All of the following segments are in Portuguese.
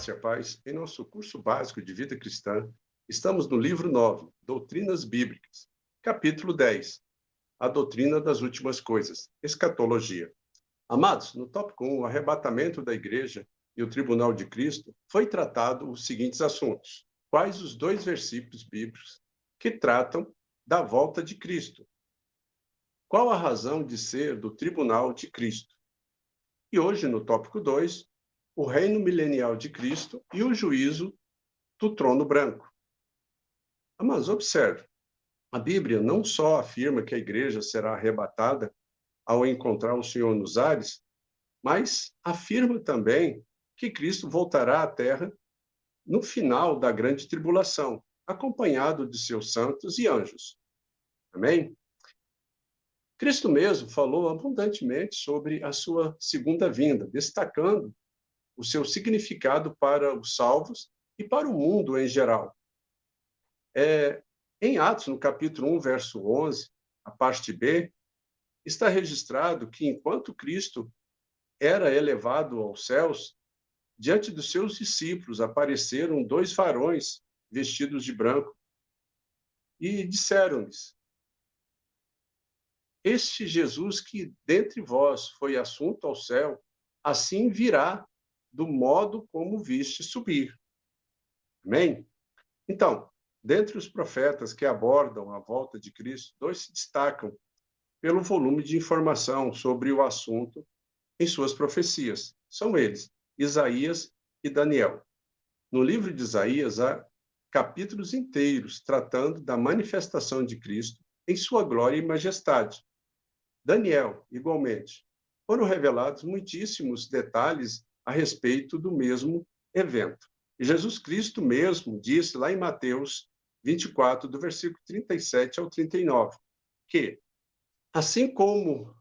graça e a paz. Em nosso curso básico de vida cristã, estamos no livro 9, Doutrinas Bíblicas, capítulo 10, a doutrina das últimas coisas, escatologia. Amados, no tópico 1, o arrebatamento da igreja e o tribunal de Cristo, foi tratado os seguintes assuntos. Quais os dois versículos bíblicos que tratam da volta de Cristo? Qual a razão de ser do tribunal de Cristo? E hoje, no tópico 2, o reino milenial de Cristo e o juízo do trono branco. Mas observe, a Bíblia não só afirma que a igreja será arrebatada ao encontrar o Senhor nos ares, mas afirma também que Cristo voltará à terra no final da grande tribulação, acompanhado de seus santos e anjos. Amém? Cristo mesmo falou abundantemente sobre a sua segunda vinda, destacando o seu significado para os salvos e para o mundo em geral. Em Atos, no capítulo 1, verso 11, a parte B, está registrado que enquanto Cristo era elevado aos céus, diante dos seus discípulos apareceram dois varões vestidos de branco e disseram-lhes: Este Jesus que dentre vós foi assunto ao céu, assim virá do modo como viste subir. Amém? Então, dentre os profetas que abordam a volta de Cristo, dois se destacam pelo volume de informação sobre o assunto em suas profecias. São eles, Isaías e Daniel. No livro de Isaías há capítulos inteiros tratando da manifestação de Cristo em sua glória e majestade. Daniel, igualmente, foram revelados muitíssimos detalhes a respeito do mesmo evento. E Jesus Cristo mesmo disse lá em Mateus 24, do versículo 37 ao 39, que, assim como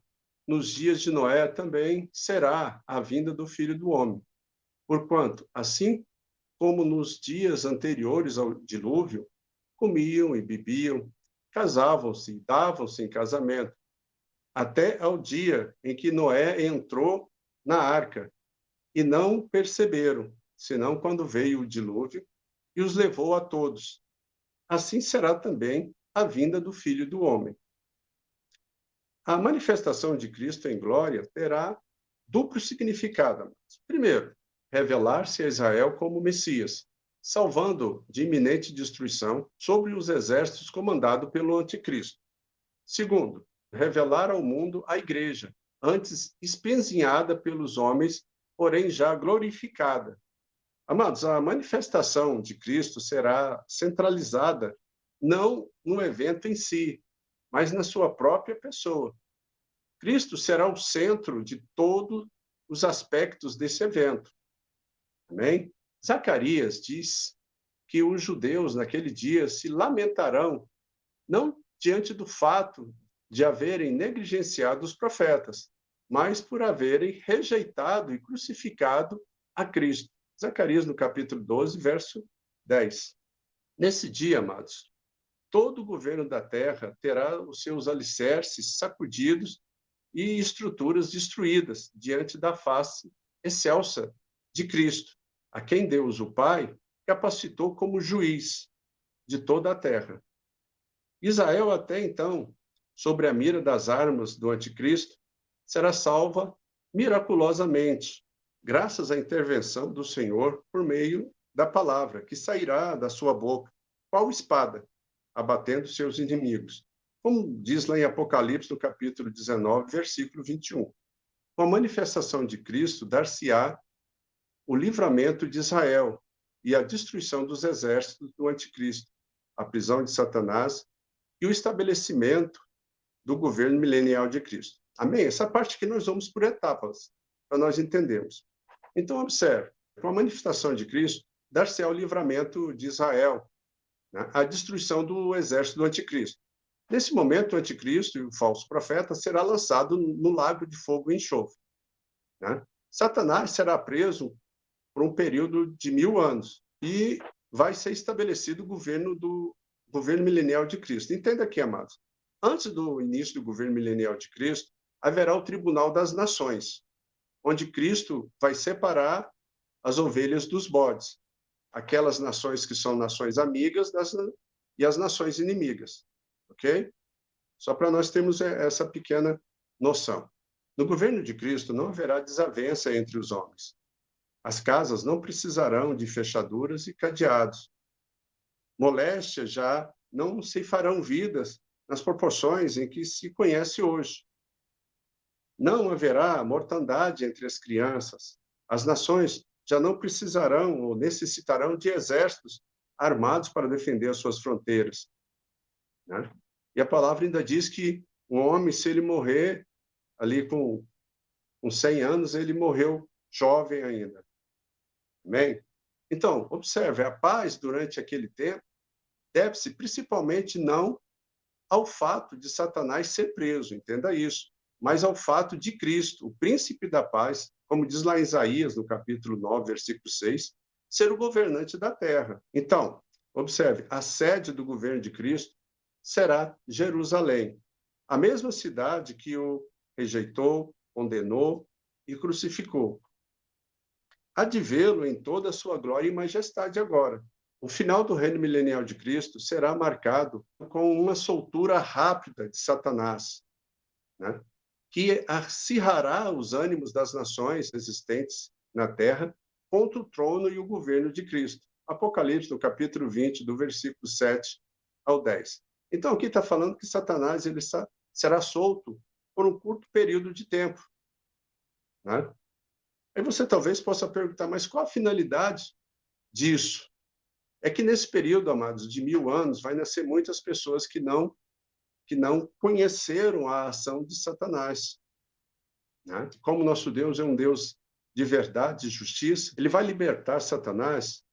nos dias de Noé, também será a vinda do Filho do Homem. Porquanto, assim como nos dias anteriores ao dilúvio, comiam e bebiam, casavam-se e davam-se em casamento, até ao dia em que Noé entrou na arca, e não perceberam, senão quando veio o dilúvio e os levou a todos. Assim será também a vinda do Filho do Homem. A manifestação de Cristo em glória terá duplo significado. Primeiro, revelar-se a Israel como Messias, salvando de iminente destruição sobre os exércitos comandados pelo Anticristo. Segundo, revelar ao mundo a igreja, antes espezinhada pelos homens, porém já glorificada. Amados, a manifestação de Cristo será centralizada não no evento em si, mas na sua própria pessoa. Cristo será o centro de todos os aspectos desse evento. Amém? Zacarias diz que os judeus naquele dia se lamentarão, não diante do fato de haverem negligenciado os profetas, mas por haverem rejeitado e crucificado a Cristo. Zacarias, no capítulo 12, verso 10. Nesse dia, amados, todo o governo da terra terá os seus alicerces sacudidos e estruturas destruídas diante da face excelsa de Cristo, a quem Deus, o Pai, capacitou como juiz de toda a terra. Israel, até então, sobre a mira das armas do anticristo, será salva miraculosamente, graças à intervenção do Senhor por meio da palavra que sairá da sua boca, qual espada, abatendo seus inimigos. Como diz lá em Apocalipse, no capítulo 19, versículo 21. Com a manifestação de Cristo, dar-se-á o livramento de Israel e a destruição dos exércitos do anticristo, a prisão de Satanás e o estabelecimento do governo milenial de Cristo. Amém? Essa parte aqui nós vamos por etapas, para nós entendermos. Então, observe, com a manifestação de Cristo, dar-se-á o livramento de Israel, né? A destruição do exército do anticristo. Nesse momento, o anticristo e o falso profeta será lançado no lago de fogo e enxofre. Né? Satanás será preso por um período de 1000 anos e vai ser estabelecido o governo milenial de Cristo. Entenda aqui, amados. Antes do início do governo milenial de Cristo, haverá o tribunal das nações, onde Cristo vai separar as ovelhas dos bodes, aquelas nações que são nações amigas e as nações inimigas, ok? Só para nós termos essa pequena noção. No governo de Cristo não haverá desavença entre os homens. As casas não precisarão de fechaduras e cadeados. Moléstia já não se farão vidas nas proporções em que se conhece hoje. Não haverá mortandade entre as crianças. As nações já não precisarão ou necessitarão de exércitos armados para defender as suas fronteiras, né? E a palavra ainda diz que um homem, se ele morrer ali com 100 anos, ele morreu jovem ainda. Amém? Então, observe, a paz durante aquele tempo deve-se principalmente não ao fato de Satanás ser preso, entenda isso, mas ao fato de Cristo, o príncipe da paz, como diz lá em Isaías, no capítulo 9, versículo 6, ser o governante da terra. Então, observe, a sede do governo de Cristo será Jerusalém, a mesma cidade que o rejeitou, condenou e crucificou. Há de vê-lo em toda a sua glória e majestade agora. O final do reino milenial de Cristo será marcado com uma soltura rápida de Satanás, né? Que acirrará os ânimos das nações existentes na terra contra o trono e o governo de Cristo. Apocalipse, no capítulo 20, do versículo 7 ao 10. Então, aqui está falando que Satanás será solto por um curto período de tempo, né? Aí você talvez possa perguntar, mas qual a finalidade disso? É que nesse período, amados, de 1000 anos, vai nascer muitas pessoas que não conheceram a ação de Satanás, né? Como nosso Deus é um Deus de verdade e justiça, ele vai libertar Satanás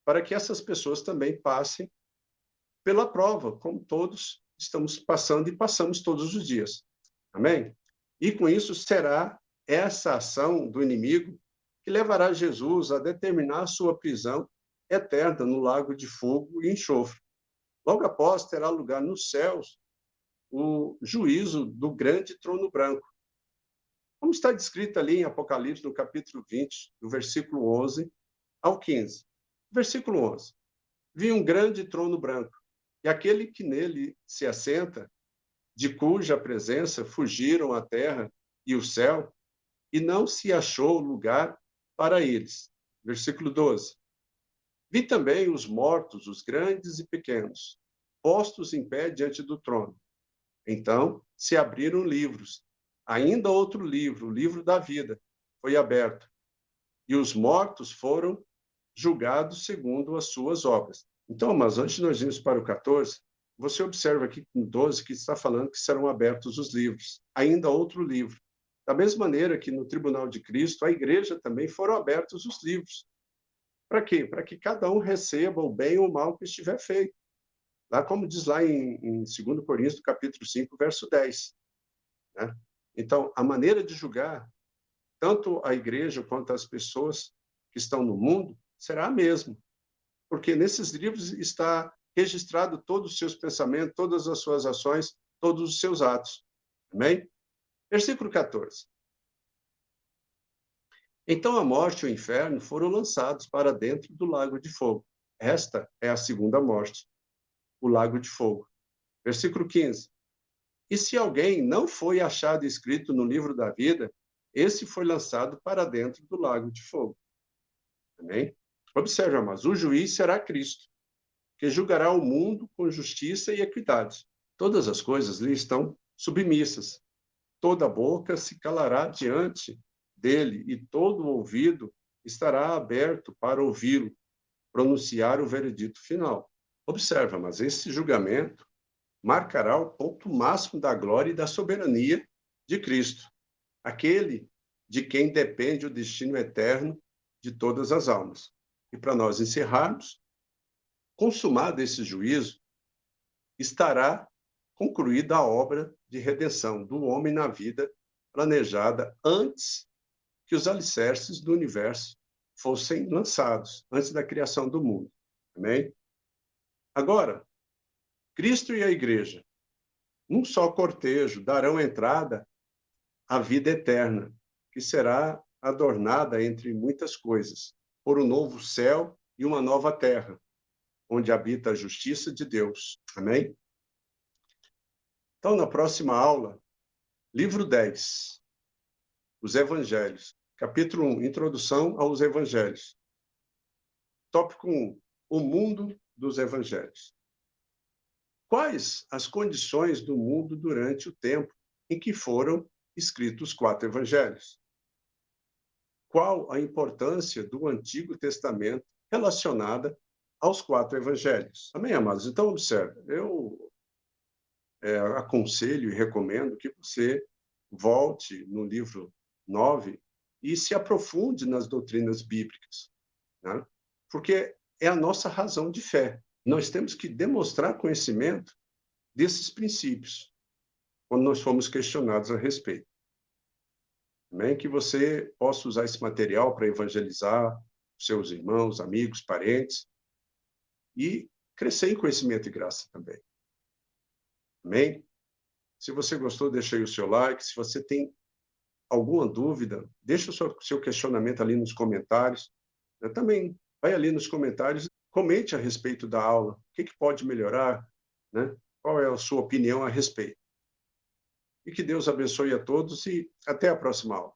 para que essas pessoas também passem pela prova, como todos estamos passando e passamos todos os dias. Amém? E com isso será essa ação do inimigo que levará Jesus a determinar a sua prisão eterna no lago de fogo e enxofre. Logo após, terá lugar nos céus o juízo do grande trono branco. Como está descrito ali em Apocalipse, no capítulo 20, do versículo 11 ao 15. Versículo 11. Vi um grande trono branco, e aquele que nele se assenta, de cuja presença fugiram a terra e o céu, e não se achou lugar para eles. Versículo 12. Vi também os mortos, os grandes e pequenos, postos em pé diante do trono. Então se abriram livros. Ainda outro livro, o livro da vida, foi aberto. E os mortos foram julgados segundo as suas obras. Então, mas antes de nós irmos para o 14, você observa aqui no 12 que está falando que serão abertos os livros. Ainda outro livro. Da mesma maneira que no tribunal de Cristo, a igreja também foram abertos os livros. Para quê? Para que cada um receba o bem ou o mal que estiver feito. Lá como diz lá em 2 Coríntios, capítulo 5, verso 10. Né? Então, a maneira de julgar, tanto a igreja quanto as pessoas que estão no mundo, será a mesma. Porque nesses livros está registrado todos os seus pensamentos, todas as suas ações, todos os seus atos. Amém? Versículo 14. Então a morte e o inferno foram lançados para dentro do lago de fogo. Esta é a segunda morte, o lago de fogo. Versículo 15. E se alguém não foi achado escrito no livro da vida, esse foi lançado para dentro do lago de fogo. Amém? Observe, mas o juiz será Cristo, que julgará o mundo com justiça e equidade. Todas as coisas lhe estão submissas. Toda boca se calará diante dele e todo ouvido estará aberto para ouvi-lo pronunciar o veredito final. Observa, mas esse julgamento marcará o ponto máximo da glória e da soberania de Cristo, aquele de quem depende o destino eterno de todas as almas. E para nós encerrarmos, consumado esse juízo, estará concluída a obra de redenção do homem na vida planejada antes que os alicerces do universo fossem lançados, antes da criação do mundo. Amém? Agora, Cristo e a igreja, num só cortejo, darão entrada à vida eterna, que será adornada entre muitas coisas. por um novo céu e uma nova terra, onde habita a justiça de Deus. Amém? Então, na próxima aula, livro 10, os Evangelhos. Capítulo 1, Introdução aos Evangelhos. Tópico 1, o mundo dos Evangelhos. Quais as condições do mundo durante o tempo em que foram escritos os 4 Evangelhos? Qual a importância do Antigo Testamento relacionada aos 4 Evangelhos? Amém, amados? Então, observe, eu aconselho e recomendo que você volte no livro 9 e se aprofunde nas doutrinas bíblicas, né? Porque é a nossa razão de fé. Nós temos que demonstrar conhecimento desses princípios quando nós formos questionados a respeito. Amém? Que você possa usar esse material para evangelizar seus irmãos, amigos, parentes e crescer em conhecimento e graça também. Amém? Se você gostou, deixa aí o seu like. Se você tem alguma dúvida, deixa o seu questionamento ali nos comentários. Eu também vai ali nos comentários, comente a respeito da aula. O que pode melhorar, né? Qual é a sua opinião a respeito? E que Deus abençoe a todos e até a próxima aula.